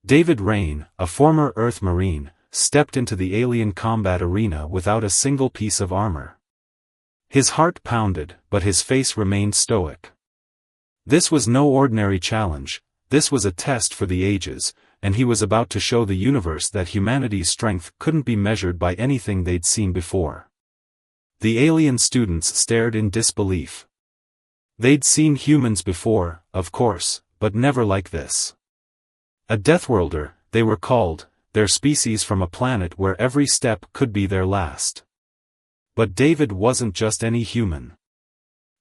David Rain, a former Earth Marine, stepped into the alien combat arena without a single piece of armor. His heart pounded, but his face remained stoic. This was no ordinary challenge, this was a test for the ages, and he was about to show the universe that humanity's strength couldn't be measured by anything they'd seen before. The alien students stared in disbelief. They'd seen humans before, of course, but never like this. A Deathworlder, they were called, their species from a planet where every step could be their last. But David wasn't just any human.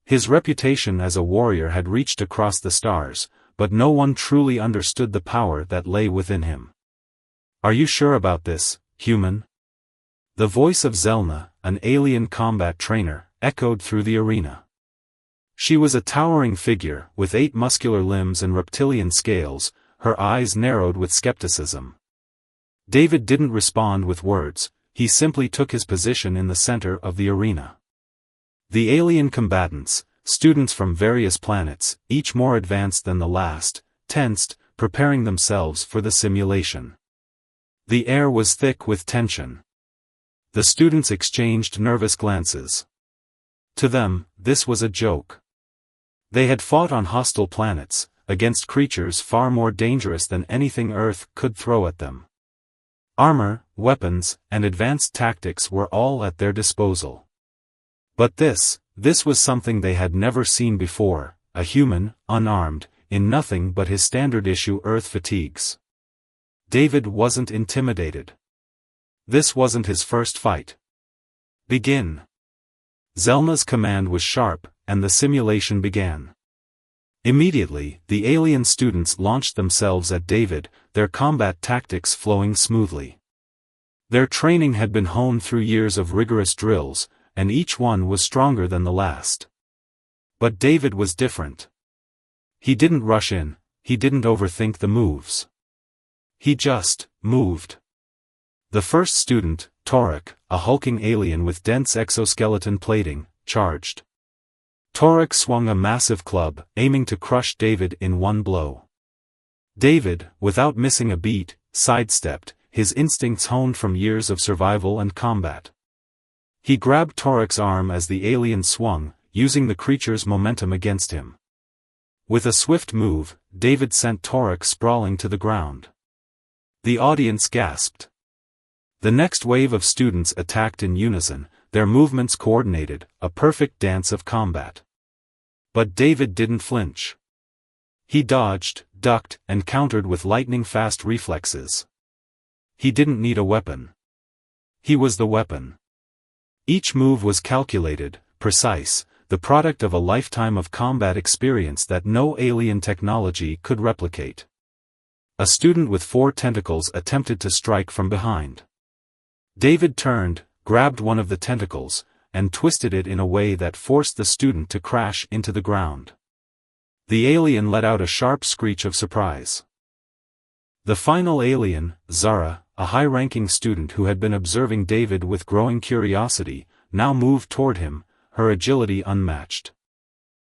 His reputation as a warrior had reached across the stars, but no one truly understood the power that lay within him. "Are you sure about this, human?" The voice of Zelna, an alien combat trainer, echoed through the arena. She was a towering figure, with 8 muscular limbs and reptilian scales, her eyes narrowed with skepticism. David didn't respond with words, he simply took his position in the center of the arena. The alien combatants, students from various planets, each more advanced than the last, tensed, preparing themselves for the simulation. The air was thick with tension. The students exchanged nervous glances. To them, this was a joke. They had fought on hostile planets, against creatures far more dangerous than anything Earth could throw at them. Armor, weapons, and advanced tactics were all at their disposal. But this was something they had never seen before, a human, unarmed, in nothing but his standard-issue Earth fatigues. David wasn't intimidated. This wasn't his first fight. "Begin." Zelna's command was sharp, and the simulation began. Immediately, the alien students launched themselves at David, their combat tactics flowing smoothly. Their training had been honed through years of rigorous drills, and each one was stronger than the last. But David was different. He didn't rush in, he didn't overthink the moves. He just moved. The first student, Torek, a hulking alien with dense exoskeleton plating, charged. Torek swung a massive club, aiming to crush David in one blow. David, without missing a beat, sidestepped, his instincts honed from years of survival and combat. He grabbed Torek's arm as the alien swung, using the creature's momentum against him. With a swift move, David sent Torek sprawling to the ground. The audience gasped. The next wave of students attacked in unison, their movements coordinated, a perfect dance of combat. But David didn't flinch. He dodged, ducked, and countered with lightning-fast reflexes. He didn't need a weapon. He was the weapon. Each move was calculated, precise, the product of a lifetime of combat experience that no alien technology could replicate. A student with 4 tentacles attempted to strike from behind. David turned, grabbed one of the tentacles, and twisted it in a way that forced the student to crash into the ground. The alien let out a sharp screech of surprise. The final alien, Zara, a high-ranking student who had been observing David with growing curiosity, now moved toward him, her agility unmatched.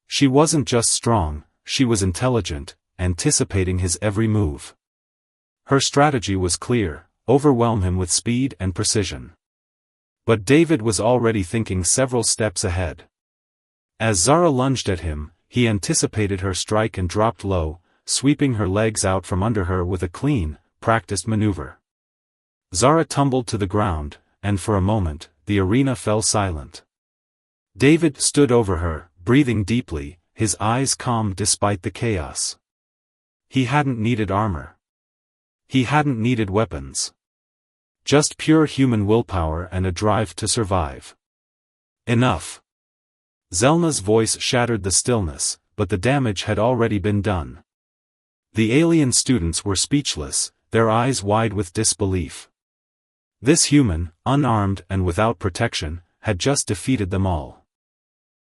She wasn't just strong, she was intelligent, anticipating his every move. Her strategy was clear: overwhelm him with speed and precision. But David was already thinking several steps ahead. As Zara lunged at him, he anticipated her strike and dropped low, sweeping her legs out from under her with a clean, practiced maneuver. Zara tumbled to the ground, and for a moment, the arena fell silent. David stood over her, breathing deeply, his eyes calm despite the chaos. He hadn't needed armor. He hadn't needed weapons. Just pure human willpower and a drive to survive. Enough. Zelna's voice shattered the stillness, but the damage had already been done. The alien students were speechless, their eyes wide with disbelief. This human, unarmed and without protection, had just defeated them all.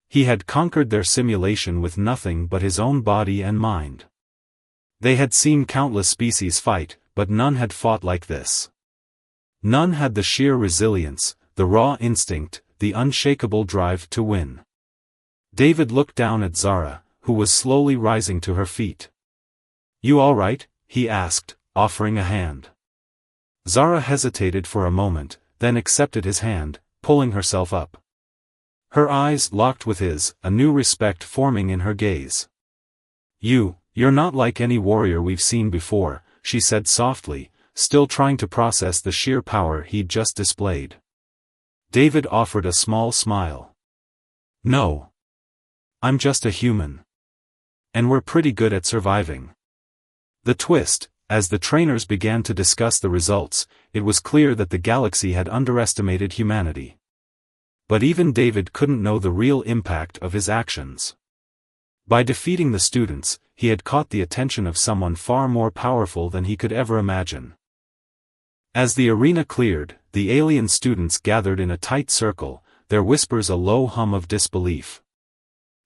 He had conquered their simulation with nothing but his own body and mind. They had seen countless species fight, but none had fought like this. None had the sheer resilience, the raw instinct, the unshakable drive to win. David looked down at Zara, who was slowly rising to her feet. "You all right?" he asked, offering a hand. Zara hesitated for a moment, then accepted his hand, pulling herself up. Her eyes locked with his, a new respect forming in her gaze. You're not like any warrior we've seen before," she said softly, still trying to process the sheer power he'd just displayed. David offered a small smile. "No. I'm just a human. And we're pretty good at surviving." The twist, as the trainers began to discuss the results, it was clear that the galaxy had underestimated humanity. But even David couldn't know the real impact of his actions. By defeating the students, he had caught the attention of someone far more powerful than he could ever imagine. As the arena cleared, the alien students gathered in a tight circle, their whispers a low hum of disbelief.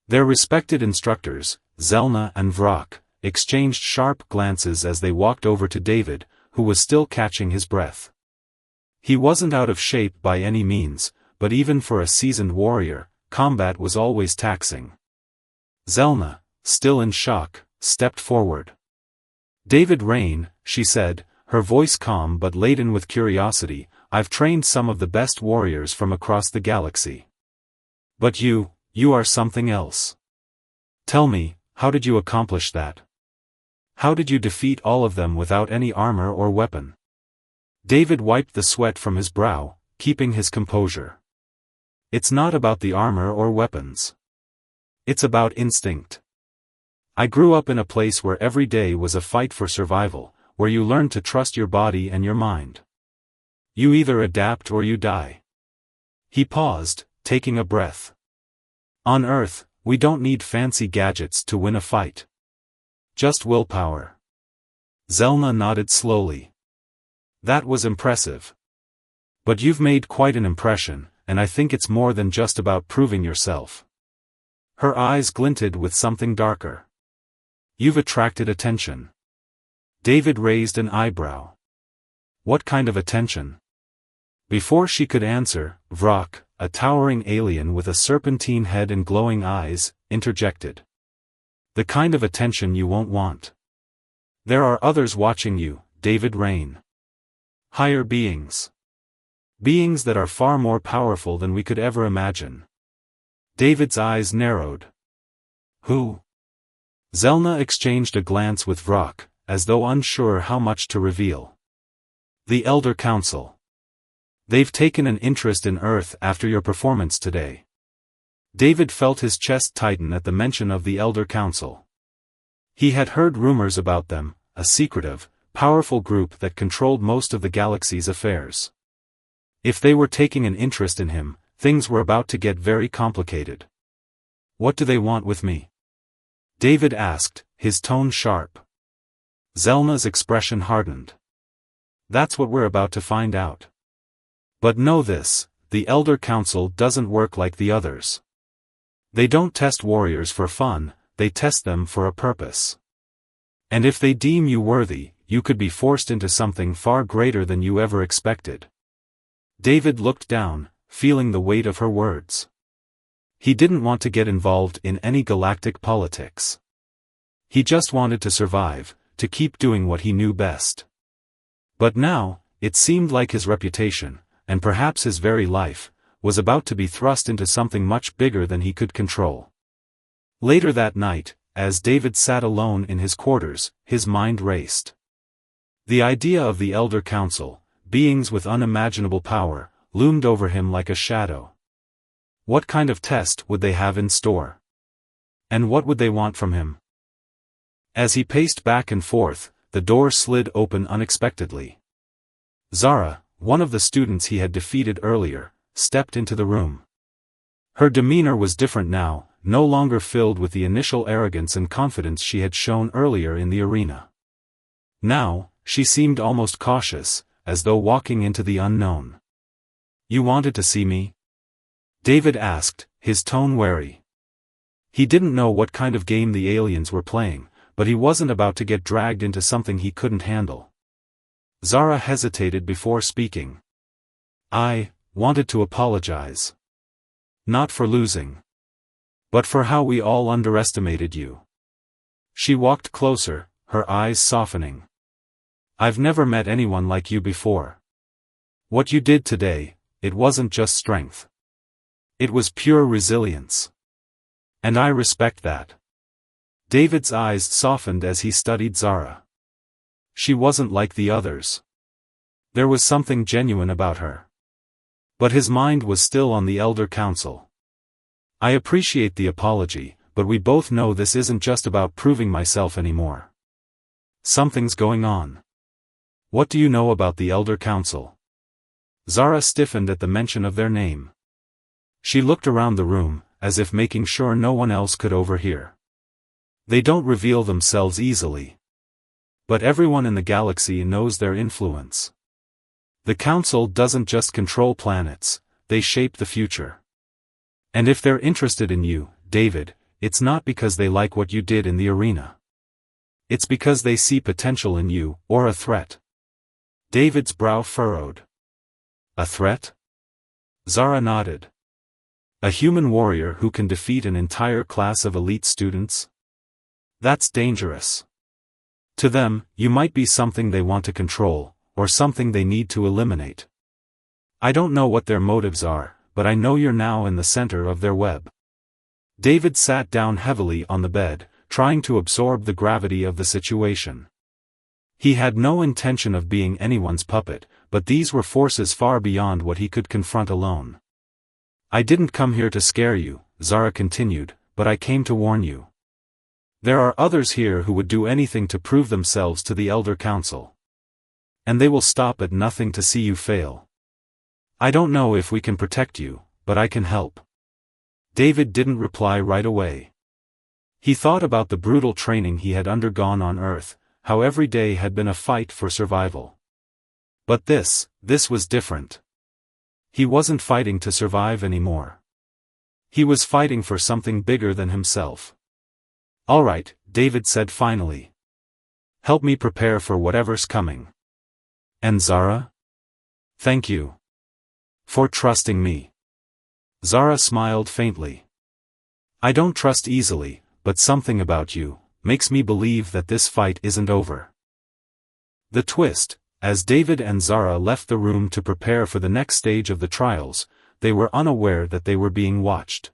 Their respected instructors, Zelna and Vrak, exchanged sharp glances as they walked over to David, who was still catching his breath. He wasn't out of shape by any means, but even for a seasoned warrior, combat was always taxing. Zelna, still in shock, stepped forward. "David Rain," she said, her voice calm but laden with curiosity, "I've trained some of the best warriors from across the galaxy. But you are something else. Tell me, how did you accomplish that? How did you defeat all of them without any armor or weapon?" David wiped the sweat from his brow, keeping his composure. "It's not about the armor or weapons. It's about instinct. I grew up in a place where every day was a fight for survival, where you learn to trust your body and your mind. You either adapt or you die." He paused, taking a breath. "On Earth, we don't need fancy gadgets to win a fight. Just willpower." Zelna nodded slowly. "That was impressive. But you've made quite an impression, and I think it's more than just about proving yourself." Her eyes glinted with something darker. "You've attracted attention." David raised an eyebrow. "What kind of attention?" Before she could answer, Vrak, a towering alien with a serpentine head and glowing eyes, interjected. "The kind of attention you won't want. There are others watching you, David Rain. Higher beings. Beings that are far more powerful than we could ever imagine." David's eyes narrowed. "Who?" Zelna exchanged a glance with Vrak, as though unsure how much to reveal. "The Elder Council. They've taken an interest in Earth after your performance today." David felt his chest tighten at the mention of the Elder Council. He had heard rumors about them, a secretive, powerful group that controlled most of the galaxy's affairs. If they were taking an interest in him, things were about to get very complicated. "What do they want with me?" David asked, his tone sharp. Zelna's expression hardened. "That's what we're about to find out. But know this, the Elder Council doesn't work like the others. They don't test warriors for fun, they test them for a purpose. And if they deem you worthy, you could be forced into something far greater than you ever expected." David looked down, feeling the weight of her words. He didn't want to get involved in any galactic politics. He just wanted to survive, to keep doing what he knew best. But now, it seemed like his reputation, and perhaps his very life, was about to be thrust into something much bigger than he could control. Later that night, as David sat alone in his quarters, his mind raced. The idea of the Elder Council, beings with unimaginable power, loomed over him like a shadow. What kind of test would they have in store? And what would they want from him? As he paced back and forth, the door slid open unexpectedly. Zara, one of the students he had defeated earlier, stepped into the room. Her demeanor was different now, no longer filled with the initial arrogance and confidence she had shown earlier in the arena. Now, she seemed almost cautious, as though walking into the unknown. "You wanted to see me?" David asked, his tone wary. He didn't know what kind of game the aliens were playing, but he wasn't about to get dragged into something he couldn't handle. Zara hesitated before speaking. "I wanted to apologize. Not for losing. But for how we all underestimated you." She walked closer, her eyes softening. I've never met anyone like you before. What you did today, it wasn't just strength. It was pure resilience. And I respect that. David's eyes softened as he studied Zara. She wasn't like the others. There was something genuine about her. But his mind was still on the Elder Council. I appreciate the apology, but we both know this isn't just about proving myself anymore. Something's going on. What do you know about the Elder Council? Zara stiffened at the mention of their name. She looked around the room, as if making sure no one else could overhear. They don't reveal themselves easily. But everyone in the galaxy knows their influence. The Council doesn't just control planets, they shape the future. And if they're interested in you, David, it's not because they like what you did in the arena. It's because they see potential in you, or a threat. David's brow furrowed. A threat? Zara nodded. A human warrior who can defeat an entire class of elite students? That's dangerous. To them, you might be something they want to control, or something they need to eliminate. I don't know what their motives are, but I know you're now in the center of their web. David sat down heavily on the bed, trying to absorb the gravity of the situation. He had no intention of being anyone's puppet, but these were forces far beyond what he could confront alone. I didn't come here to scare you, Zara continued, but I came to warn you. There are others here who would do anything to prove themselves to the Elder Council. And they will stop at nothing to see you fail. I don't know if we can protect you, but I can help. David didn't reply right away. He thought about the brutal training he had undergone on Earth, how every day had been a fight for survival. But this was different. He wasn't fighting to survive anymore. He was fighting for something bigger than himself. All right, David said finally. Help me prepare for whatever's coming. And Zara? Thank you. For trusting me. Zara smiled faintly. I don't trust easily, but something about you makes me believe that this fight isn't over. The twist, as David and Zara left the room to prepare for the next stage of the trials, they were unaware that they were being watched.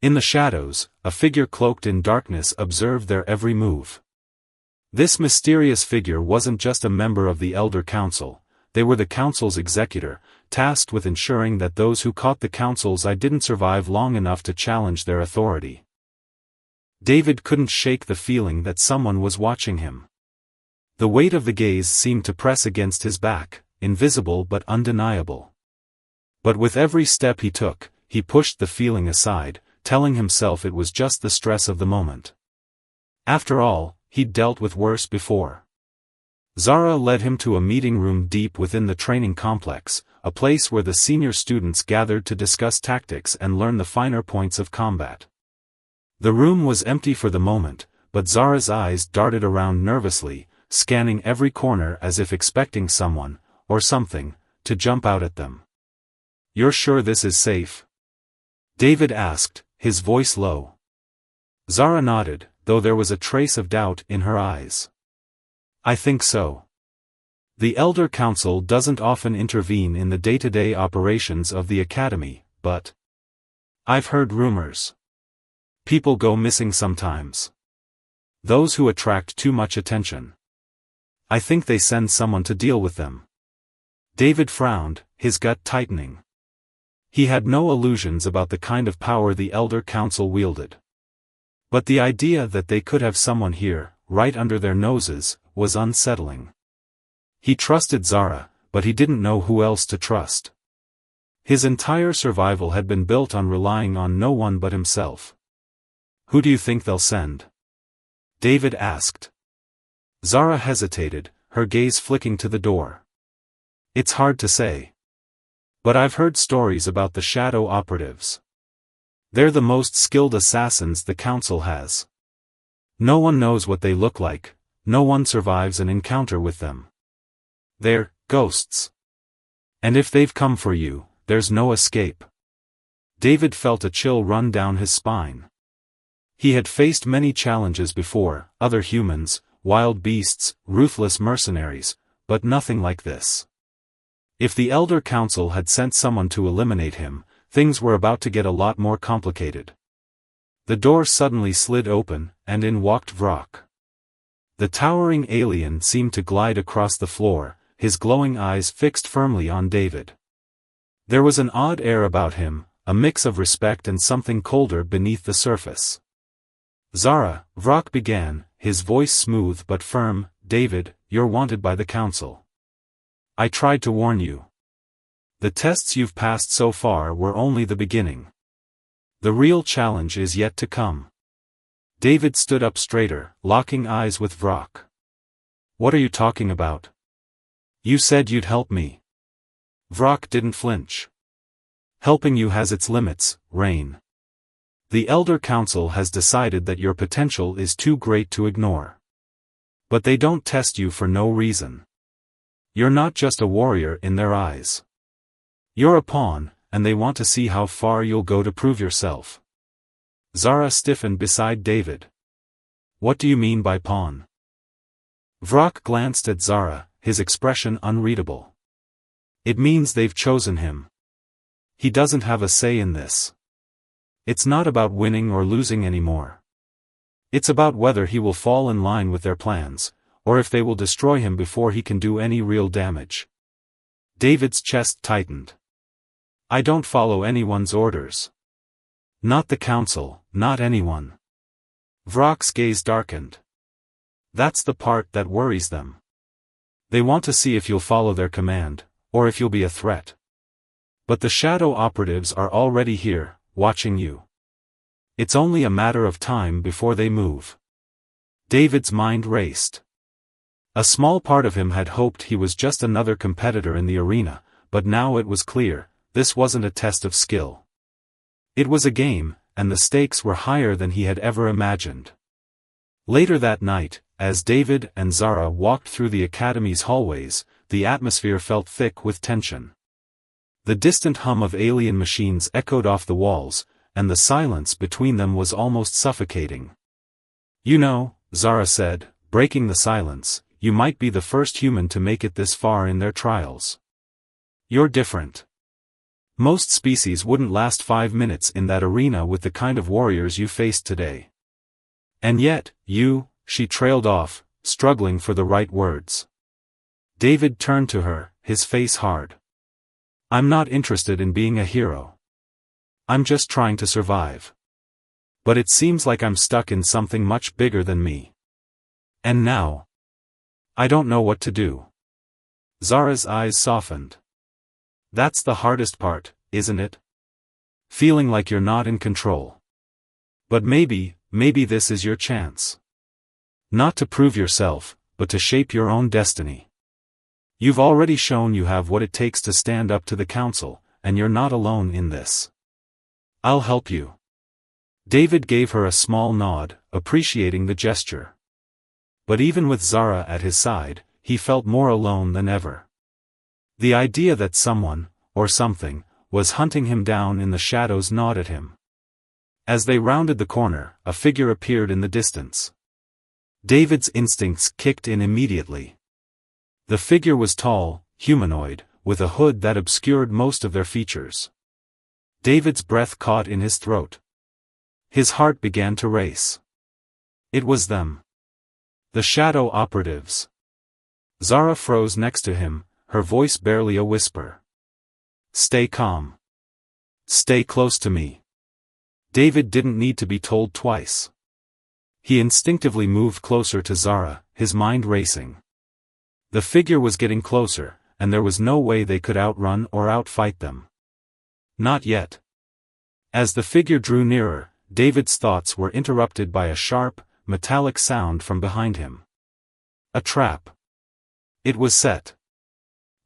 In the shadows, a figure cloaked in darkness observed their every move. This mysterious figure wasn't just a member of the Elder Council, they were the Council's executor, tasked with ensuring that those who caught the Council's eye didn't survive long enough to challenge their authority. David couldn't shake the feeling that someone was watching him. The weight of the gaze seemed to press against his back, invisible but undeniable. But with every step he took, he pushed the feeling aside, telling himself it was just the stress of the moment. After all, he'd dealt with worse before. Zara led him to a meeting room deep within the training complex, a place where the senior students gathered to discuss tactics and learn the finer points of combat. The room was empty for the moment, but Zara's eyes darted around nervously, scanning every corner as if expecting someone, or something, to jump out at them. You're sure this is safe? David asked, his voice low. Zara nodded, though there was a trace of doubt in her eyes. I think so. The Elder Council doesn't often intervene in the day-to-day operations of the Academy, but I've heard rumors. People go missing sometimes. Those who attract too much attention. I think they send someone to deal with them. David frowned, his gut tightening. He had no illusions about the kind of power the Elder Council wielded. But the idea that they could have someone here, right under their noses, was unsettling. He trusted Zara, but he didn't know who else to trust. His entire survival had been built on relying on no one but himself. Who do you think they'll send? David asked. Zara hesitated, her gaze flicking to the door. It's hard to say. But I've heard stories about the shadow operatives. They're the most skilled assassins the Council has. No one knows what they look like, no one survives an encounter with them. They're ghosts. And if they've come for you, there's no escape. David felt a chill run down his spine. He had faced many challenges before, other humans, wild beasts, ruthless mercenaries, but nothing like this. If the Elder Council had sent someone to eliminate him, things were about to get a lot more complicated. The door suddenly slid open, and in walked Vrock. The towering alien seemed to glide across the floor, his glowing eyes fixed firmly on David. There was an odd air about him, a mix of respect and something colder beneath the surface. "Zara," Vrock began, his voice smooth but firm, "David, you're wanted by the Council. I tried to warn you. The tests you've passed so far were only the beginning. The real challenge is yet to come." David stood up straighter, locking eyes with Vrock. "What are you talking about? You said you'd help me." Vrock didn't flinch. "Helping you has its limits, Rain. The Elder Council has decided that your potential is too great to ignore. But they don't test you for no reason. You're not just a warrior in their eyes. You're a pawn, and they want to see how far you'll go to prove yourself." Zara stiffened beside David. "What do you mean by pawn?" Vrock glanced at Zara, his expression unreadable. "It means they've chosen him. He doesn't have a say in this. It's not about winning or losing anymore. It's about whether he will fall in line with their plans, or if they will destroy him before he can do any real damage." David's chest tightened. "I don't follow anyone's orders. Not the Council, not anyone." Vrock's gaze darkened. "That's the part that worries them. They want to see if you'll follow their command, or if you'll be a threat. But the shadow operatives are already here, watching you. It's only a matter of time before they move." David's mind raced. A small part of him had hoped he was just another competitor in the arena, but now it was clear, this wasn't a test of skill. It was a game, and the stakes were higher than he had ever imagined. Later that night, as David and Zara walked through the academy's hallways, the atmosphere felt thick with tension. The distant hum of alien machines echoed off the walls, and the silence between them was almost suffocating. "You know," Zara said, breaking the silence, "you might be the first human to make it this far in their trials. You're different. Most species wouldn't last 5 minutes in that arena with the kind of warriors you faced today. And yet, you," she trailed off, struggling for the right words. David turned to her, his face hard. "I'm not interested in being a hero. I'm just trying to survive. But it seems like I'm stuck in something much bigger than me. And now, I don't know what to do." Zara's eyes softened. "That's the hardest part, isn't it? Feeling like you're not in control. But maybe this is your chance. Not to prove yourself, but to shape your own destiny. You've already shown you have what it takes to stand up to the Council, and you're not alone in this. I'll help you." David gave her a small nod, appreciating the gesture. But even with Zara at his side, he felt more alone than ever. The idea that someone, or something, was hunting him down in the shadows gnawed at him. As they rounded the corner, a figure appeared in the distance. David's instincts kicked in immediately. The figure was tall, humanoid, with a hood that obscured most of their features. David's breath caught in his throat. His heart began to race. It was them. The shadow operatives. Zara froze next to him, her voice barely a whisper. "Stay calm. Stay close to me." David didn't need to be told twice. He instinctively moved closer to Zara, his mind racing. The figure was getting closer, and there was no way they could outrun or outfight them. Not yet. As the figure drew nearer, David's thoughts were interrupted by a sharp, metallic sound from behind him. A trap. It was set.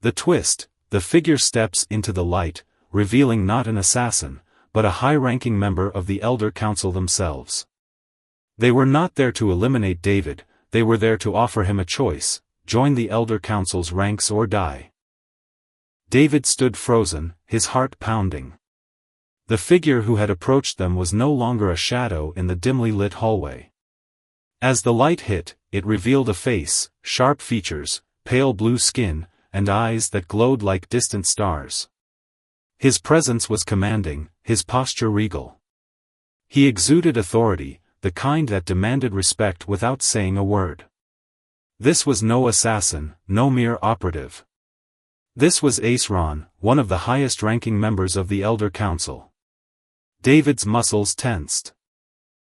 The twist, the figure steps into the light, revealing not an assassin, but a high-ranking member of the Elder Council themselves. They were not there to eliminate David, they were there to offer him a choice: join the Elder Council's ranks or die. David stood frozen, his heart pounding. The figure who had approached them was no longer a shadow in the dimly lit hallway. As the light hit, it revealed a face, sharp features, pale blue skin, and eyes that glowed like distant stars. His presence was commanding, his posture regal. He exuded authority, the kind that demanded respect without saying a word. This was no assassin, no mere operative. This was Aesron, one of the highest-ranking members of the Elder Council. David's muscles tensed.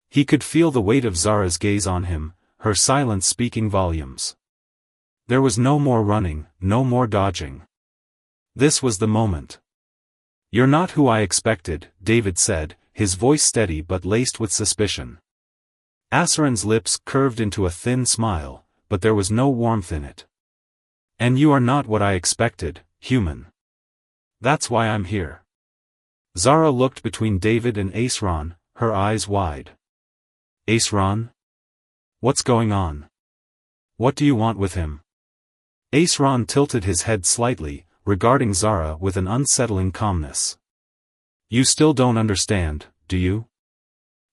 He could feel the weight of Zara's gaze on him, her silence speaking volumes. There was no more running, no more dodging. This was the moment. "You're not who I expected," David said, his voice steady but laced with suspicion. Asarin's lips curved into a thin smile, but there was no warmth in it. "And you are not what I expected, human. That's why I'm here." Zara looked between David and Aesron, her eyes wide. "Aesron? What's going on? What do you want with him?" Aesron tilted his head slightly, regarding Zara with an unsettling calmness. "You still don't understand, do you?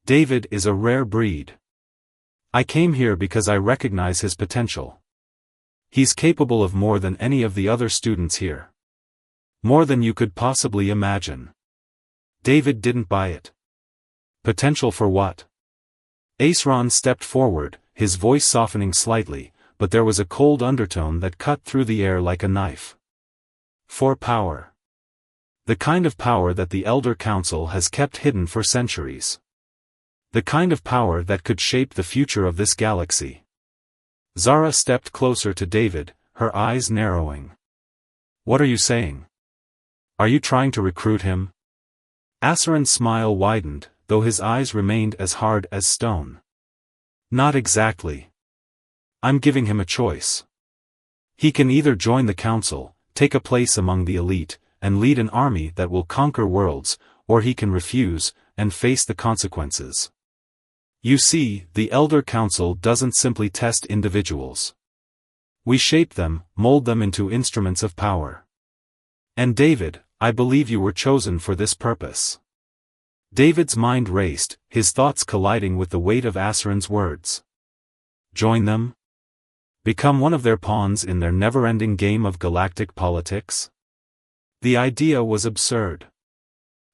David is a rare breed. I came here because I recognize his potential. He's capable of more than any of the other students here. More than you could possibly imagine." David didn't buy it. "Potential for what?" Aesron stepped forward, his voice softening slightly, but there was a cold undertone that cut through the air like a knife. "For power. The kind of power that the Elder Council has kept hidden for centuries. The kind of power that could shape the future of this galaxy." Zara stepped closer to David, her eyes narrowing. "What are you saying? Are you trying to recruit him?" Asarin's smile widened, though his eyes remained as hard as stone. "Not exactly. I'm giving him a choice. He can either join the council, take a place among the elite, and lead an army that will conquer worlds, or he can refuse, and face the consequences. You see, the Elder Council doesn't simply test individuals. We shape them, mold them into instruments of power. And David, I believe you were chosen for this purpose." David's mind raced, his thoughts colliding with the weight of Asarin's words. Join them? Become one of their pawns in their never-ending game of galactic politics? The idea was absurd.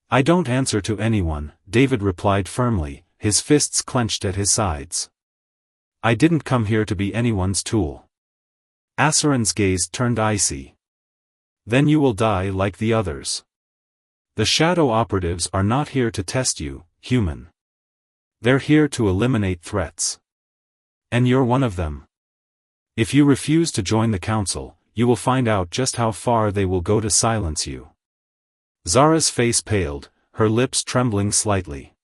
"I don't answer to anyone," David replied firmly, his fists clenched at his sides. "I didn't come here to be anyone's tool." Asarin's gaze turned icy. "Then you will die like the others. The shadow operatives are not here to test you, human. They're here to eliminate threats. And you're one of them. If you refuse to join the council, you will find out just how far they will go to silence you." Zara's face paled, her lips trembling slightly.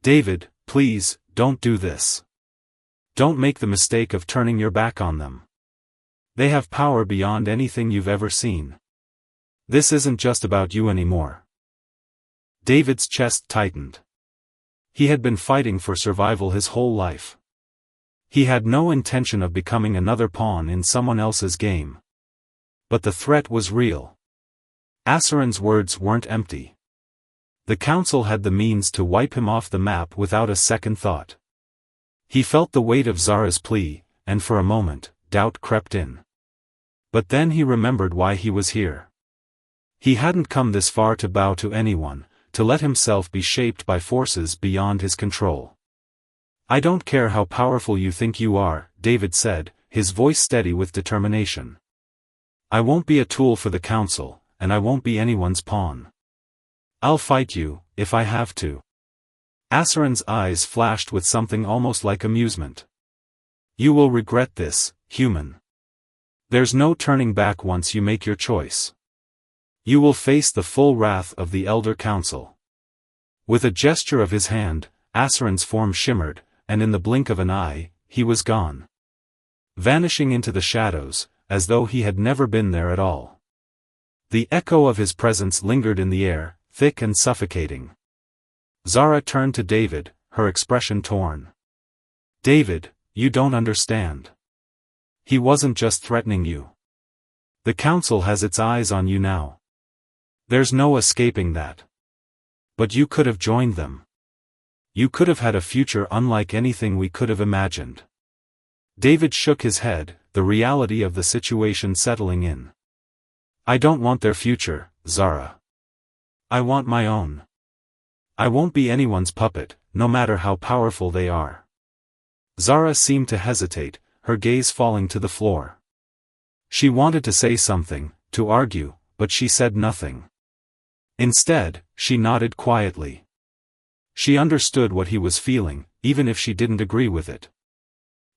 "David, please, don't do this. Don't make the mistake of turning your back on them. They have power beyond anything you've ever seen. This isn't just about you anymore." David's chest tightened. He had been fighting for survival his whole life. He had no intention of becoming another pawn in someone else's game. But the threat was real. Asarin's words weren't empty. The council had the means to wipe him off the map without a second thought. He felt the weight of Zara's plea, and for a moment, doubt crept in. But then he remembered why he was here. He hadn't come this far to bow to anyone, to let himself be shaped by forces beyond his control. "I don't care how powerful you think you are," David said, his voice steady with determination. "I won't be a tool for the council, and I won't be anyone's pawn. I'll fight you, if I have to." Asarin's eyes flashed with something almost like amusement. "You will regret this, human. There's no turning back once you make your choice. You will face the full wrath of the Elder Council." With a gesture of his hand, Asarin's form shimmered, and in the blink of an eye, he was gone. Vanishing into the shadows, as though he had never been there at all. The echo of his presence lingered in the air, thick and suffocating. Zara turned to David, her expression torn. "David, you don't understand. He wasn't just threatening you. The council has its eyes on you now. There's no escaping that. But you could have joined them. You could have had a future unlike anything we could have imagined. David shook his head, the reality of the situation settling in. I don't want their future, Zara. I want my own. I won't be anyone's puppet, no matter how powerful they are. Zara seemed to hesitate, her gaze falling to the floor. She wanted to say something, to argue, but she said nothing. Instead, she nodded quietly. She understood what he was feeling, even if she didn't agree with it.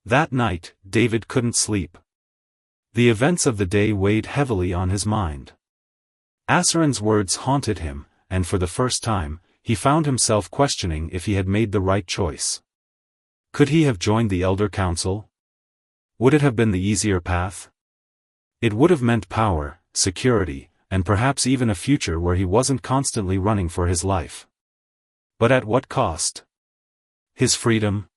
That night, David couldn't sleep. The events of the day weighed heavily on his mind. Asarin's words haunted him, and for the first time, he found himself questioning if he had made the right choice. Could he have joined the Elder Council? Would it have been the easier path? It would have meant power, security, and perhaps even a future where he wasn't constantly running for his life. But at what cost? His freedom?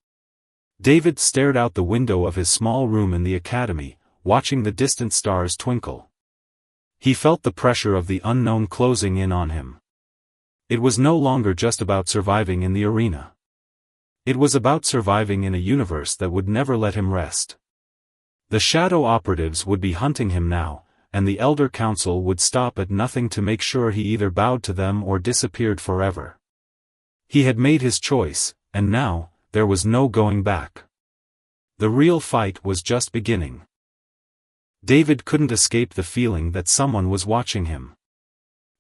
David stared out the window of his small room in the academy, watching the distant stars twinkle. He felt the pressure of the unknown closing in on him. It was no longer just about surviving in the arena. It was about surviving in a universe that would never let him rest. The shadow operatives would be hunting him now, and the Elder Council would stop at nothing to make sure he either bowed to them or disappeared forever. He had made his choice, and now, there was no going back. The real fight was just beginning. David couldn't escape the feeling that someone was watching him.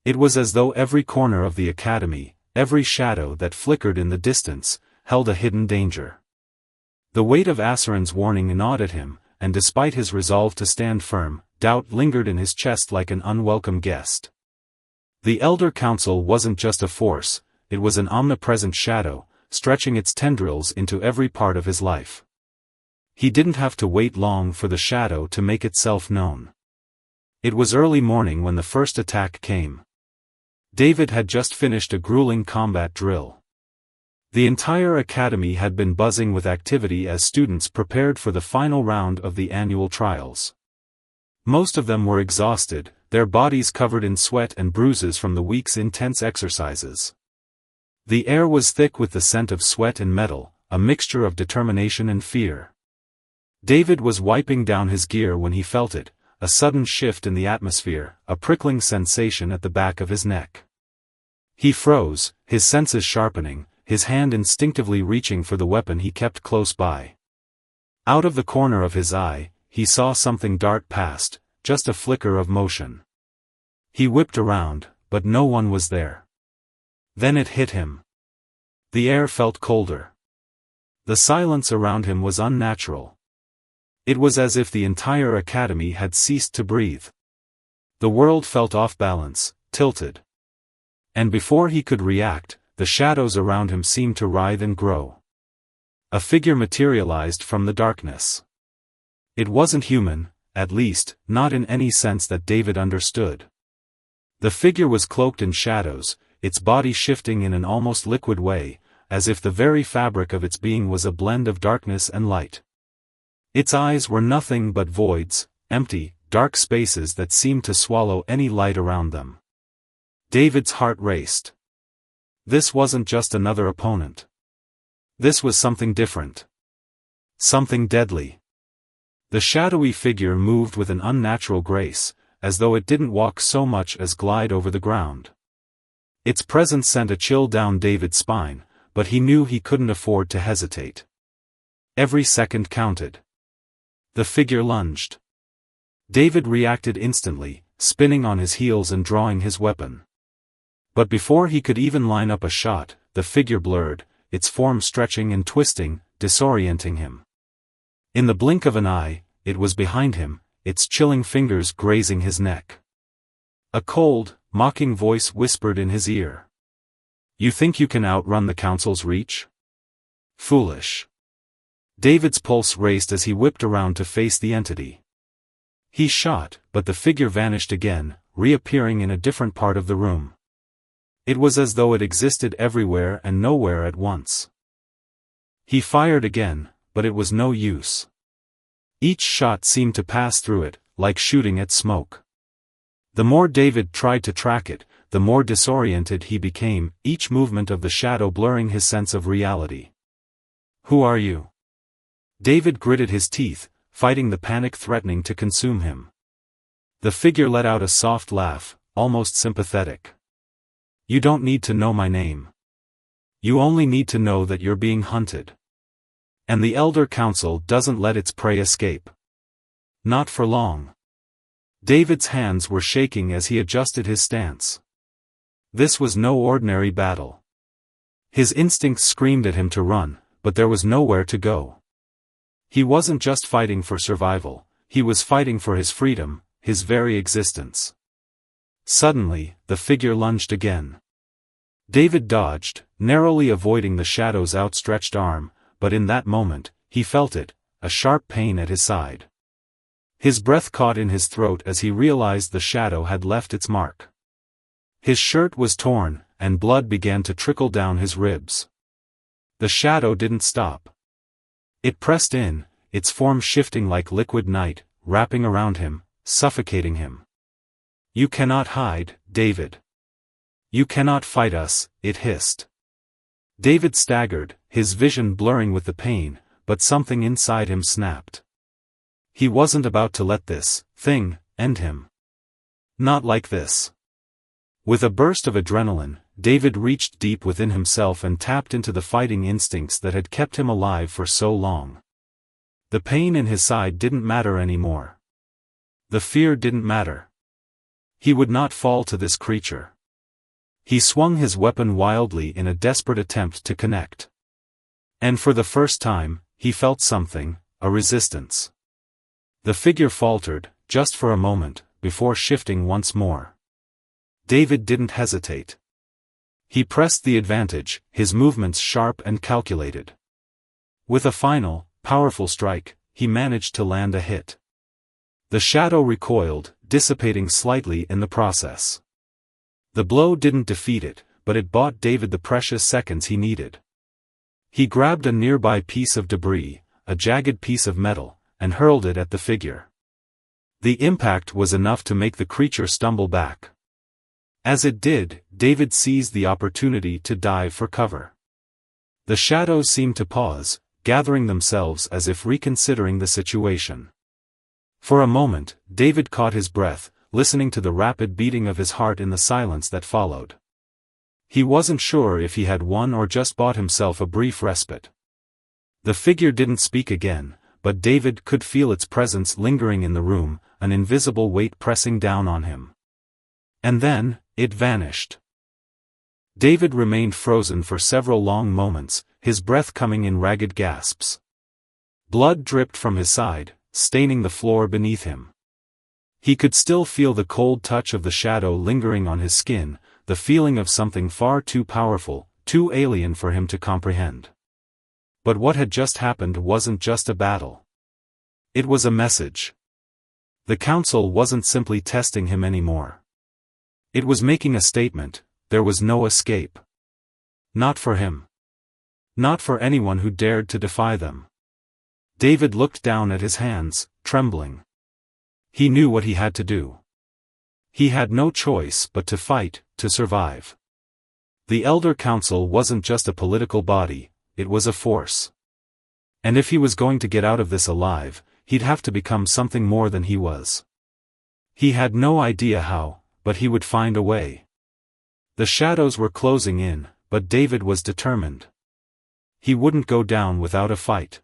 It was as though every corner of the academy, every shadow that flickered in the distance, held a hidden danger. The weight of Asarin's warning gnawed at him, and despite his resolve to stand firm, doubt lingered in his chest like an unwelcome guest. The Elder Council wasn't just a force, it was an omnipresent shadow, stretching its tendrils into every part of his life. He didn't have to wait long for the shadow to make itself known. It was early morning when the first attack came. David had just finished a grueling combat drill. The entire academy had been buzzing with activity as students prepared for the final round of the annual trials. Most of them were exhausted, their bodies covered in sweat and bruises from the week's intense exercises. The air was thick with the scent of sweat and metal, a mixture of determination and fear. David was wiping down his gear when he felt it, a sudden shift in the atmosphere, a prickling sensation at the back of his neck. He froze, his senses sharpening, his hand instinctively reaching for the weapon he kept close by. Out of the corner of his eye, he saw something dart past, just a flicker of motion. He whipped around, but no one was there. Then it hit him. The air felt colder. The silence around him was unnatural. It was as if the entire academy had ceased to breathe. The world felt off balance, tilted. And before he could react, the shadows around him seemed to writhe and grow. A figure materialized from the darkness. It wasn't human, at least, not in any sense that David understood. The figure was cloaked in shadows, its body shifting in an almost liquid way, as if the very fabric of its being was a blend of darkness and light. Its eyes were nothing but voids, empty, dark spaces that seemed to swallow any light around them. David's heart raced. This wasn't just another opponent. This was something different. Something deadly. The shadowy figure moved with an unnatural grace, as though it didn't walk so much as glide over the ground. Its presence sent a chill down David's spine, but he knew he couldn't afford to hesitate. Every second counted. The figure lunged. David reacted instantly, spinning on his heels and drawing his weapon. But before he could even line up a shot, the figure blurred, its form stretching and twisting, disorienting him. In the blink of an eye, it was behind him, its chilling fingers grazing his neck. A cold, mocking voice whispered in his ear. "You think you can outrun the council's reach? Foolish." David's pulse raced as he whipped around to face the entity. He shot, but the figure vanished again, reappearing in a different part of the room. It was as though it existed everywhere and nowhere at once. He fired again, but it was no use. Each shot seemed to pass through it, like shooting at smoke. The more David tried to track it, the more disoriented he became, each movement of the shadow blurring his sense of reality. "Who are you?" David gritted his teeth, fighting the panic threatening to consume him. The figure let out a soft laugh, almost sympathetic. "You don't need to know my name. You only need to know that you're being hunted. And the Elder Council doesn't let its prey escape. Not for long." David's hands were shaking as he adjusted his stance. This was no ordinary battle. His instincts screamed at him to run, but there was nowhere to go. He wasn't just fighting for survival, he was fighting for his freedom, his very existence. Suddenly, the figure lunged again. David dodged, narrowly avoiding the shadow's outstretched arm, but in that moment, he felt it, a sharp pain at his side. His breath caught in his throat as he realized the shadow had left its mark. His shirt was torn, and blood began to trickle down his ribs. The shadow didn't stop. It pressed in, its form shifting like liquid night, wrapping around him, suffocating him. "You cannot hide, David. You cannot fight us," it hissed. David staggered, his vision blurring with the pain, but something inside him snapped. He wasn't about to let this thing end him. Not like this. With a burst of adrenaline, David reached deep within himself and tapped into the fighting instincts that had kept him alive for so long. The pain in his side didn't matter anymore. The fear didn't matter. He would not fall to this creature. He swung his weapon wildly in a desperate attempt to connect. And for the first time, he felt something, a resistance. The figure faltered, just for a moment, before shifting once more. David didn't hesitate. He pressed the advantage, his movements sharp and calculated. With a final, powerful strike, he managed to land a hit. The shadow recoiled, dissipating slightly in the process. The blow didn't defeat it, but it bought David the precious seconds he needed. He grabbed a nearby piece of debris, a jagged piece of metal, and hurled it at the figure. The impact was enough to make the creature stumble back. As it did, David seized the opportunity to dive for cover. The shadows seemed to pause, gathering themselves as if reconsidering the situation. For a moment, David caught his breath, listening to the rapid beating of his heart in the silence that followed. He wasn't sure if he had won or just bought himself a brief respite. The figure didn't speak again, but David could feel its presence lingering in the room, an invisible weight pressing down on him. And then, it vanished. David remained frozen for several long moments, his breath coming in ragged gasps. Blood dripped from his side, staining the floor beneath him. He could still feel the cold touch of the shadow lingering on his skin, the feeling of something far too powerful, too alien for him to comprehend. But what had just happened wasn't just a battle. It was a message. The council wasn't simply testing him anymore. It was making a statement: there was no escape. Not for him. Not for anyone who dared to defy them. David looked down at his hands, trembling. He knew what he had to do. He had no choice but to fight, to survive. The Elder Council wasn't just a political body, it was a force. And if he was going to get out of this alive, he'd have to become something more than he was. He had no idea how, but he would find a way. The shadows were closing in, but David was determined. He wouldn't go down without a fight.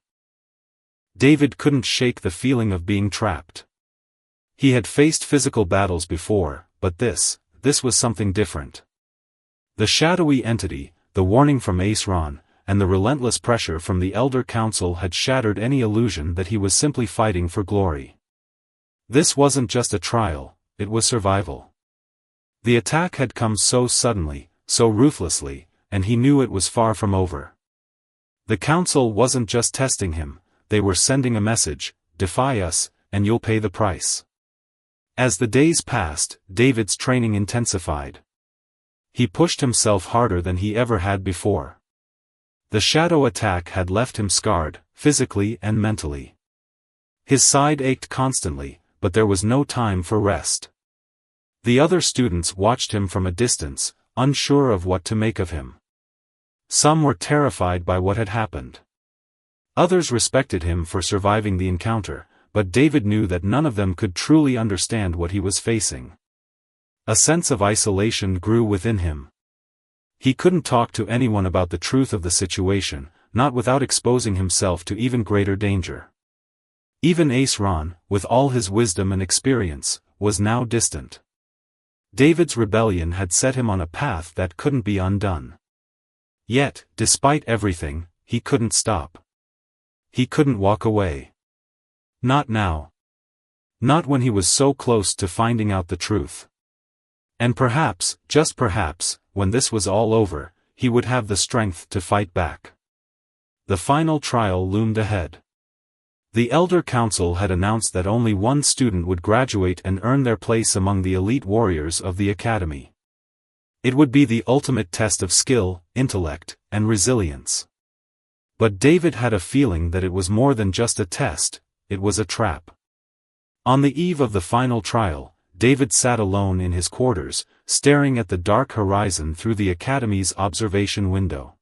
David couldn't shake the feeling of being trapped. He had faced physical battles before, but this was something different. The shadowy entity, the warning from Ace Ron, and the relentless pressure from the Elder Council had shattered any illusion that he was simply fighting for glory. This wasn't just a trial, it was survival. The attack had come so suddenly, so ruthlessly, and he knew it was far from over. The Council wasn't just testing him, they were sending a message: defy us, and you'll pay the price. As the days passed, David's training intensified. He pushed himself harder than he ever had before. The shadow attack had left him scarred, physically and mentally. His side ached constantly, but there was no time for rest. The other students watched him from a distance, unsure of what to make of him. Some were terrified by what had happened. Others respected him for surviving the encounter, but David knew that none of them could truly understand what he was facing. A sense of isolation grew within him. He couldn't talk to anyone about the truth of the situation, not without exposing himself to even greater danger. Even Ace-Ron, with all his wisdom and experience, was now distant. David's rebellion had set him on a path that couldn't be undone. Yet, despite everything, he couldn't stop. He couldn't walk away. Not now. Not when he was so close to finding out the truth. And perhaps, just perhaps, when this was all over, he would have the strength to fight back. The final trial loomed ahead. The Elder Council had announced that only one student would graduate and earn their place among the elite warriors of the Academy. It would be the ultimate test of skill, intellect, and resilience. But David had a feeling that it was more than just a test, it was a trap. On the eve of the final trial, David sat alone in his quarters, staring at the dark horizon through the Academy's observation window.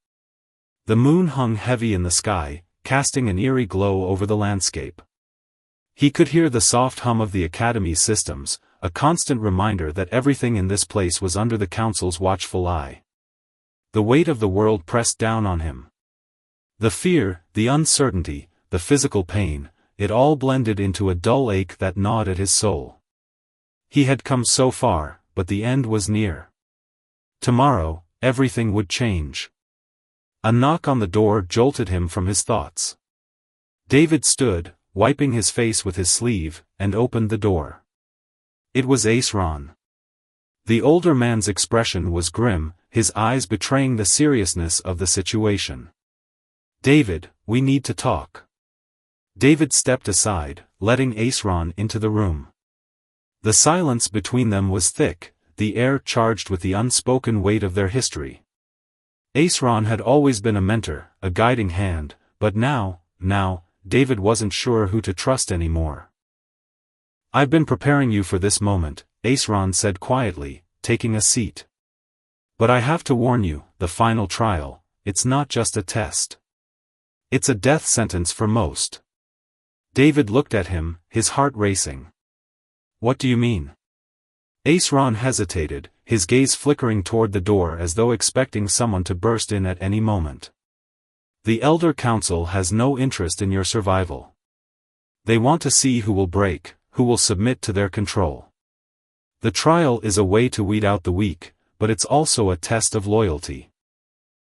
The moon hung heavy in the sky, casting an eerie glow over the landscape. He could hear the soft hum of the Academy's systems, a constant reminder that everything in this place was under the Council's watchful eye. The weight of the world pressed down on him. The fear, the uncertainty, the physical pain, it all blended into a dull ache that gnawed at his soul. He had come so far, but the end was near. Tomorrow, everything would change. A knock on the door jolted him from his thoughts. David stood, wiping his face with his sleeve, and opened the door. It was Ace-Ron. The older man's expression was grim, his eyes betraying the seriousness of the situation. "David, we need to talk." David stepped aside, letting Ace-Ron into the room. The silence between them was thick, the air charged with the unspoken weight of their history. Ace-Ron had always been a mentor, a guiding hand, but now, David wasn't sure who to trust anymore. "I've been preparing you for this moment," Ace-Ron said quietly, taking a seat. "But I have to warn you, the final trial, it's not just a test. It's a death sentence for most." David looked at him, his heart racing. "What do you mean?" Ace-Ron hesitated, his gaze flickering toward the door as though expecting someone to burst in at any moment. "The Elder Council has no interest in your survival. They want to see who will break, who will submit to their control. The trial is a way to weed out the weak, but it's also a test of loyalty."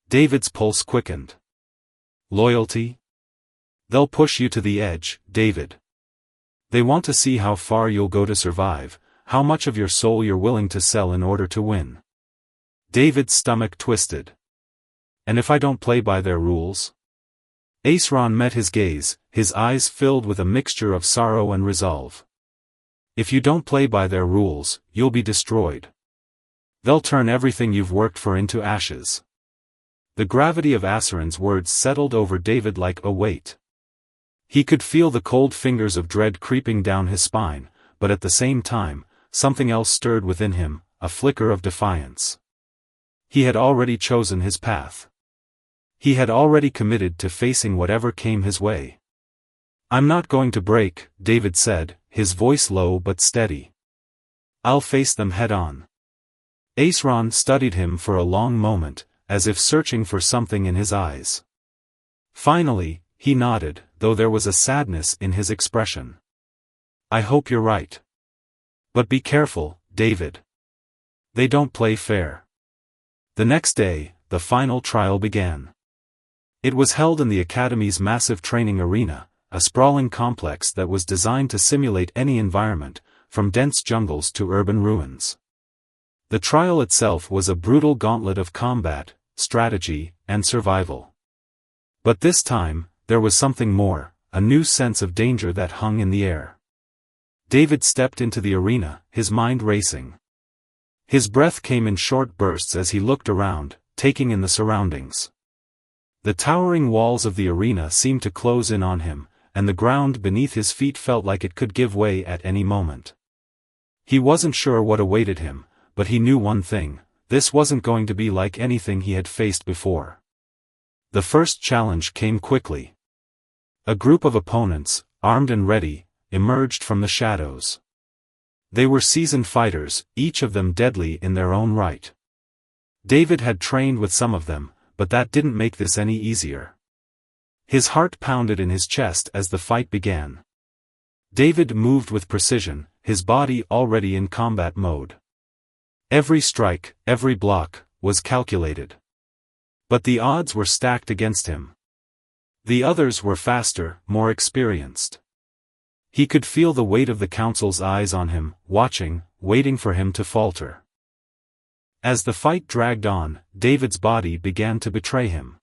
David's pulse quickened. "Loyalty? They'll push you to the edge, David. They want to see how far you'll go to survive, how much of your soul you're willing to sell in order to win." David's stomach twisted. "And if I don't play by their rules?" Ace-Ron met his gaze, his eyes filled with a mixture of sorrow and resolve. "If you don't play by their rules, you'll be destroyed. They'll turn everything you've worked for into ashes." The gravity of Asarin's words settled over David like a weight. He could feel the cold fingers of dread creeping down his spine, but at the same time, something else stirred within him, a flicker of defiance. He had already chosen his path. He had already committed to facing whatever came his way. "I'm not going to break," David said, his voice low but steady. "I'll face them head-on." Ace-Ron studied him for a long moment, as if searching for something in his eyes. Finally, he nodded, though there was a sadness in his expression. "I hope you're right. But be careful, David. They don't play fair." The next day, the final trial began. It was held in the Academy's massive training arena, a sprawling complex that was designed to simulate any environment, from dense jungles to urban ruins. The trial itself was a brutal gauntlet of combat, strategy, and survival. But this time, there was something more, a new sense of danger that hung in the air. David stepped into the arena, his mind racing. His breath came in short bursts as he looked around, taking in the surroundings. The towering walls of the arena seemed to close in on him, and the ground beneath his feet felt like it could give way at any moment. He wasn't sure what awaited him, but he knew one thing: this wasn't going to be like anything he had faced before. The first challenge came quickly. A group of opponents, armed and ready, emerged from the shadows. They were seasoned fighters, each of them deadly in their own right. David had trained with some of them, but that didn't make this any easier. His heart pounded in his chest as the fight began. David moved with precision, his body already in combat mode. Every strike, every block, was calculated. But the odds were stacked against him. The others were faster, more experienced. He could feel the weight of the council's eyes on him, watching, waiting for him to falter. As the fight dragged on, David's body began to betray him.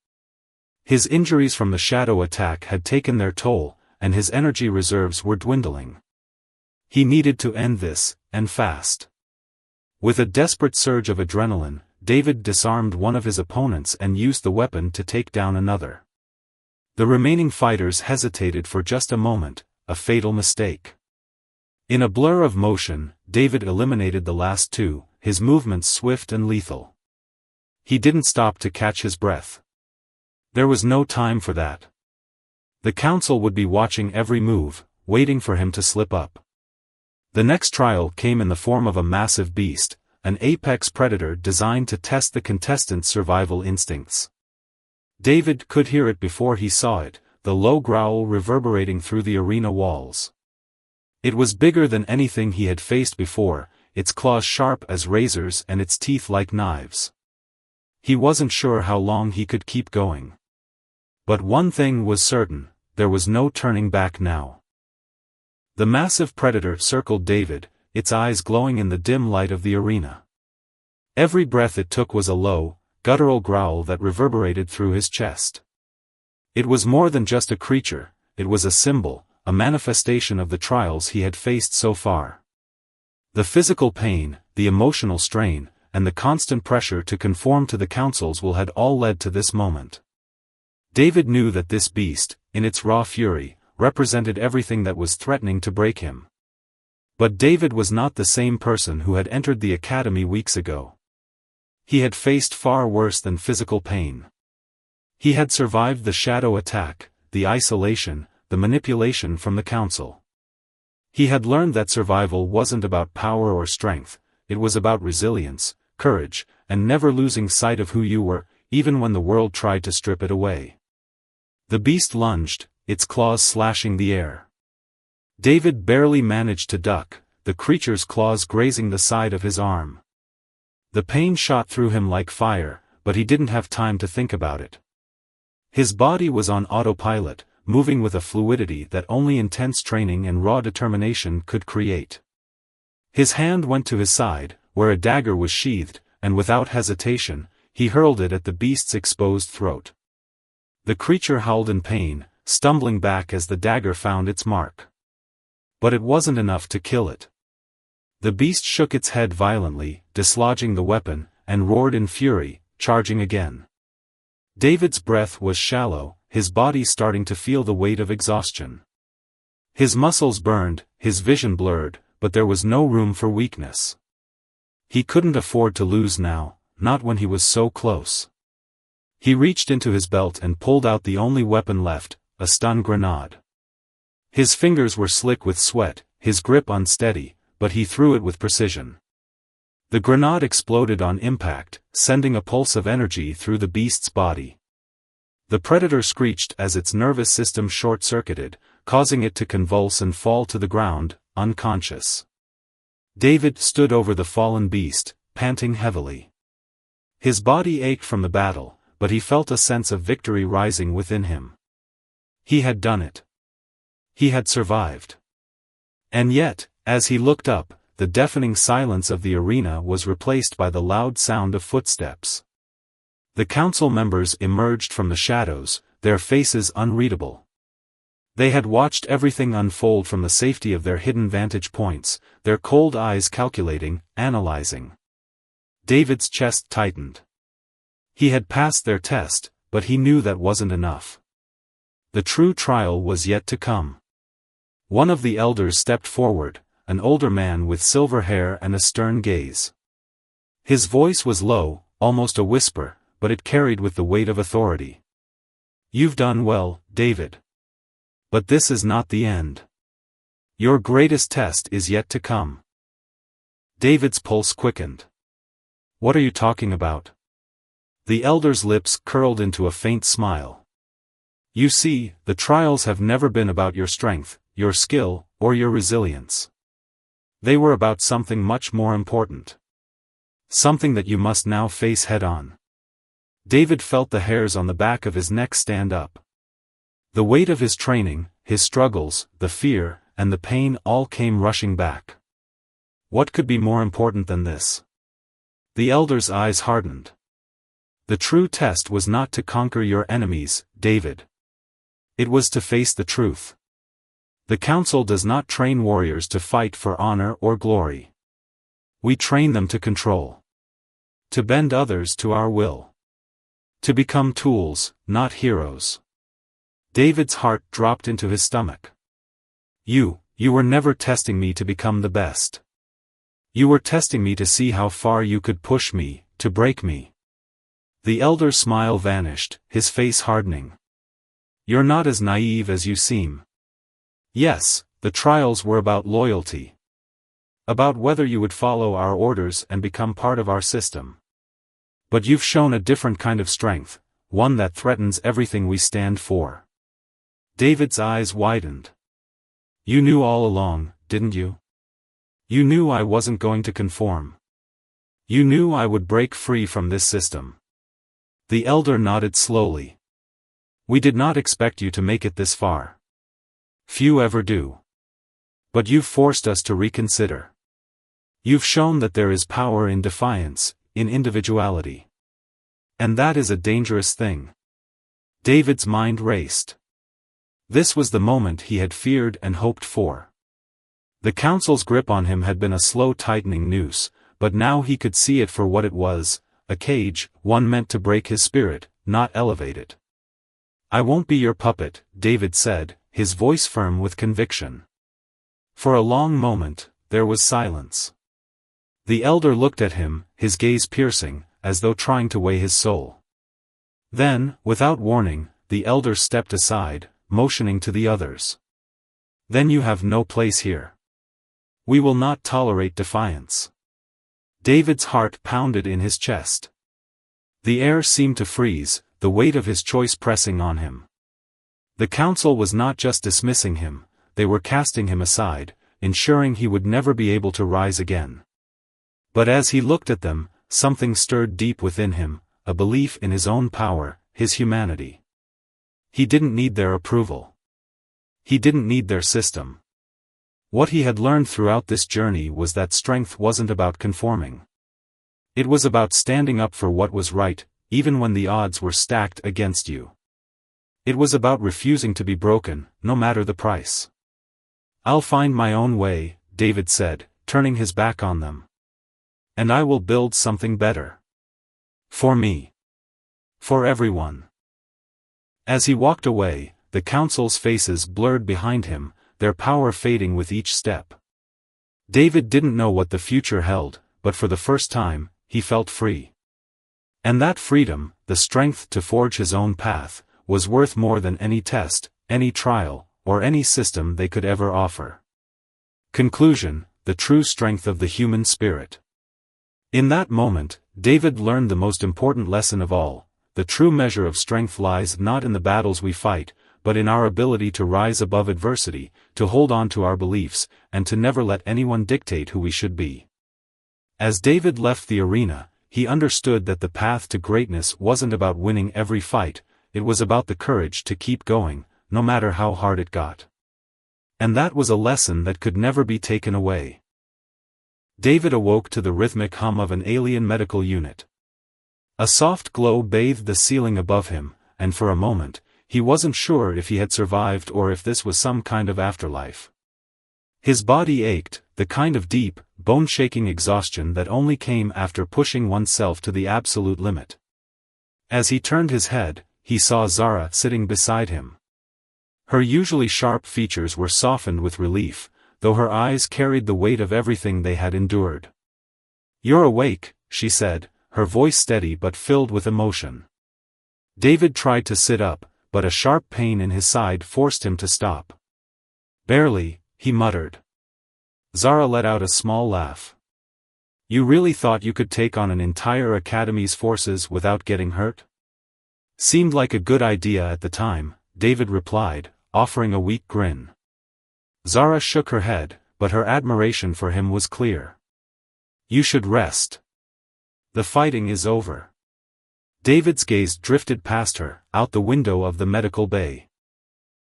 His injuries from the shadow attack had taken their toll, and his energy reserves were dwindling. He needed to end this, and fast. With a desperate surge of adrenaline, David disarmed one of his opponents and used the weapon to take down another. The remaining fighters hesitated for just a moment, a fatal mistake. In a blur of motion, David eliminated the last two, his movements swift and lethal. He didn't stop to catch his breath. There was no time for that. The council would be watching every move, waiting for him to slip up. The next trial came in the form of a massive beast, an apex predator designed to test the contestants' survival instincts. David could hear it before he saw it, the low growl reverberating through the arena walls. It was bigger than anything he had faced before, its claws sharp as razors and its teeth like knives. He wasn't sure how long he could keep going. But one thing was certain: there was no turning back now. The massive predator circled David, its eyes glowing in the dim light of the arena. Every breath it took was a low, guttural growl that reverberated through his chest. It was more than just a creature, it was a symbol, a manifestation of the trials he had faced so far. The physical pain, the emotional strain, and the constant pressure to conform to the council's will had all led to this moment. David knew that this beast, in its raw fury, represented everything that was threatening to break him. But David was not the same person who had entered the academy weeks ago. He had faced far worse than physical pain. He had survived the shadow attack, the isolation, the manipulation from the council. He had learned that survival wasn't about power or strength, it was about resilience, courage, and never losing sight of who you were, even when the world tried to strip it away. The beast lunged, its claws slashing the air. David barely managed to duck, the creature's claws grazing the side of his arm. The pain shot through him like fire, but he didn't have time to think about it. His body was on autopilot, moving with a fluidity that only intense training and raw determination could create. His hand went to his side, where a dagger was sheathed, and without hesitation, he hurled it at the beast's exposed throat. The creature howled in pain, stumbling back as the dagger found its mark. But it wasn't enough to kill it. The beast shook its head violently, dislodging the weapon, and roared in fury, charging again. David's breath was shallow, his body starting to feel the weight of exhaustion. His muscles burned, his vision blurred, but there was no room for weakness. He couldn't afford to lose now, not when he was so close. He reached into his belt and pulled out the only weapon left, a stun grenade. His fingers were slick with sweat, his grip unsteady, but he threw it with precision. The grenade exploded on impact, sending a pulse of energy through the beast's body. The predator screeched as its nervous system short-circuited, causing it to convulse and fall to the ground, unconscious. David stood over the fallen beast, panting heavily. His body ached from the battle, but he felt a sense of victory rising within him. He had done it. He had survived. And yet, as he looked up, the deafening silence of the arena was replaced by the loud sound of footsteps. The council members emerged from the shadows, their faces unreadable. They had watched everything unfold from the safety of their hidden vantage points, their cold eyes calculating, analyzing. David's chest tightened. He had passed their test, but he knew that wasn't enough. The true trial was yet to come. One of the elders stepped forward, an older man with silver hair and a stern gaze. His voice was low, almost a whisper, but it carried with the weight of authority. "You've done well, David. But this is not the end. Your greatest test is yet to come." David's pulse quickened. "What are you talking about?" The elder's lips curled into a faint smile. "You see, the trials have never been about your strength, your skill, or your resilience. They were about something much more important. Something that you must now face head-on." David felt the hairs on the back of his neck stand up. The weight of his training, his struggles, the fear, and the pain all came rushing back. What could be more important than this? The elder's eyes hardened. "The true test was not to conquer your enemies, David. It was to face the truth. The Council does not train warriors to fight for honor or glory. We train them to control. To bend others to our will. To become tools, not heroes." David's heart dropped into his stomach. You were never testing me to become the best. You were testing me to see how far you could push me, to break me." The elder's smile vanished, his face hardening. "You're not as naive as you seem. Yes, the trials were about loyalty. About whether you would follow our orders and become part of our system. But you've shown a different kind of strength, one that threatens everything we stand for." David's eyes widened. "You knew all along, didn't you? You knew I wasn't going to conform. You knew I would break free from this system." The elder nodded slowly. "We did not expect you to make it this far. Few ever do. But you've forced us to reconsider. You've shown that there is power in defiance, in individuality. And that is a dangerous thing." David's mind raced. This was the moment he had feared and hoped for. The Council's grip on him had been a slow tightening noose, but now he could see it for what it was, a cage, one meant to break his spirit, not elevate it. "I won't be your puppet," David said, his voice firm with conviction. For a long moment, there was silence. The elder looked at him, his gaze piercing, as though trying to weigh his soul. Then, without warning, the elder stepped aside, motioning to the others. "Then you have no place here. We will not tolerate defiance." David's heart pounded in his chest. The air seemed to freeze, the weight of his choice pressing on him. The Council was not just dismissing him, they were casting him aside, ensuring he would never be able to rise again. But as he looked at them, something stirred deep within him, a belief in his own power, his humanity. He didn't need their approval. He didn't need their system. What he had learned throughout this journey was that strength wasn't about conforming. It was about standing up for what was right, even when the odds were stacked against you. It was about refusing to be broken, no matter the price. "I'll find my own way," David said, turning his back on them. "And I will build something better. For me. For everyone." As he walked away, the Council's faces blurred behind him, their power fading with each step. David didn't know what the future held, but for the first time, he felt free. And that freedom, the strength to forge his own path, was worth more than any test, any trial, or any system they could ever offer. Conclusion: the true strength of the human spirit. In that moment, David learned the most important lesson of all: the true measure of strength lies not in the battles we fight, but in our ability to rise above adversity, to hold on to our beliefs, and to never let anyone dictate who we should be. As David left the arena, he understood that the path to greatness wasn't about winning every fight, it was about the courage to keep going, no matter how hard it got. And that was a lesson that could never be taken away. David awoke to the rhythmic hum of an alien medical unit. A soft glow bathed the ceiling above him, and for a moment, he wasn't sure if he had survived or if this was some kind of afterlife. His body ached, the kind of deep, bone-shaking exhaustion that only came after pushing oneself to the absolute limit. As he turned his head, he saw Zara sitting beside him. Her usually sharp features were softened with relief, though her eyes carried the weight of everything they had endured. "You're awake," she said, her voice steady but filled with emotion. David tried to sit up, but a sharp pain in his side forced him to stop. "Barely," he muttered. Zara let out a small laugh. "You really thought you could take on an entire academy's forces without getting hurt?" "Seemed like a good idea at the time," David replied, offering a weak grin. Zara shook her head, but her admiration for him was clear. "You should rest. The fighting is over." David's gaze drifted past her, out the window of the medical bay.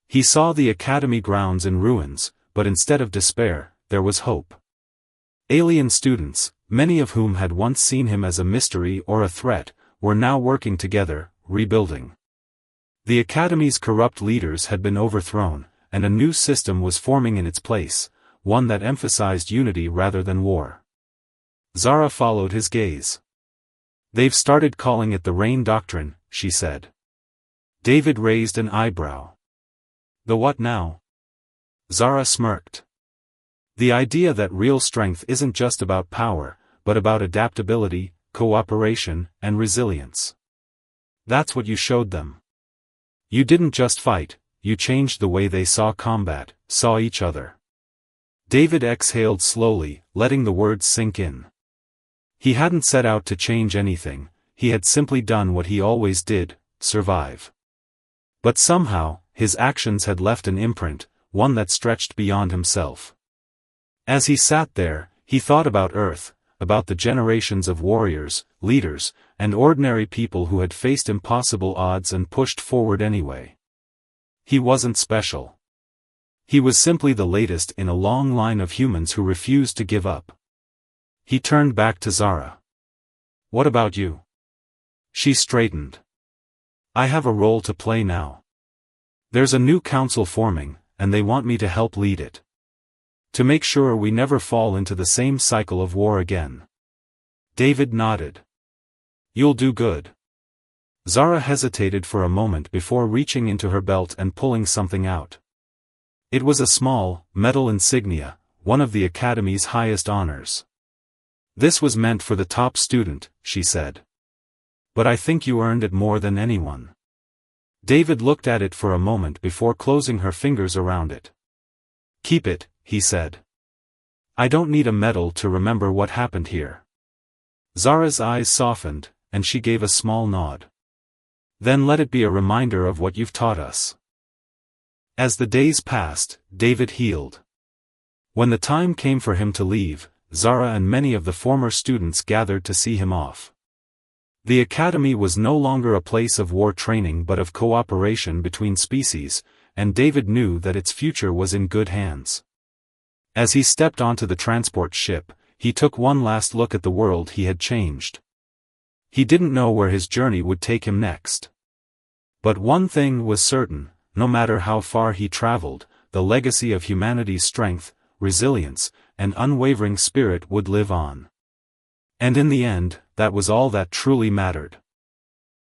He saw the academy grounds in ruins, but instead of despair, there was hope. Alien students, many of whom had once seen him as a mystery or a threat, were now working together, rebuilding. The academy's corrupt leaders had been overthrown, and a new system was forming in its place, one that emphasized unity rather than war. Zara followed his gaze. "They've started calling it the Rain Doctrine," she said. David raised an eyebrow. "The what now?" Zara smirked. "The idea that real strength isn't just about power, but about adaptability, cooperation, and resilience. That's what you showed them. You didn't just fight, you changed the way they saw combat, saw each other." David exhaled slowly, letting the words sink in. He hadn't set out to change anything, he had simply done what he always did, survive. But somehow, his actions had left an imprint, one that stretched beyond himself. As he sat there, he thought about Earth, about the generations of warriors, leaders, and ordinary people who had faced impossible odds and pushed forward anyway. He wasn't special. He was simply the latest in a long line of humans who refused to give up. He turned back to Zara. "What about you?" She straightened. "I have a role to play now. There's a new council forming, and they want me to help lead it. To make sure we never fall into the same cycle of war again." David nodded. "You'll do good." Zara hesitated for a moment before reaching into her belt and pulling something out. It was a small, metal insignia, one of the Academy's highest honors. "This was meant for the top student," she said. "But I think you earned it more than anyone." David looked at it for a moment before closing her fingers around it. "Keep it," he said. "I don't need a medal to remember what happened here." Zara's eyes softened, and she gave a small nod. "Then let it be a reminder of what you've taught us." As the days passed, David healed. When the time came for him to leave, Zara and many of the former students gathered to see him off. The academy was no longer a place of war training but of cooperation between species, and David knew that its future was in good hands. As he stepped onto the transport ship, he took one last look at the world he had changed. He didn't know where his journey would take him next. But one thing was certain, no matter how far he traveled, the legacy of humanity's strength, resilience, and unwavering spirit would live on. And in the end, that was all that truly mattered.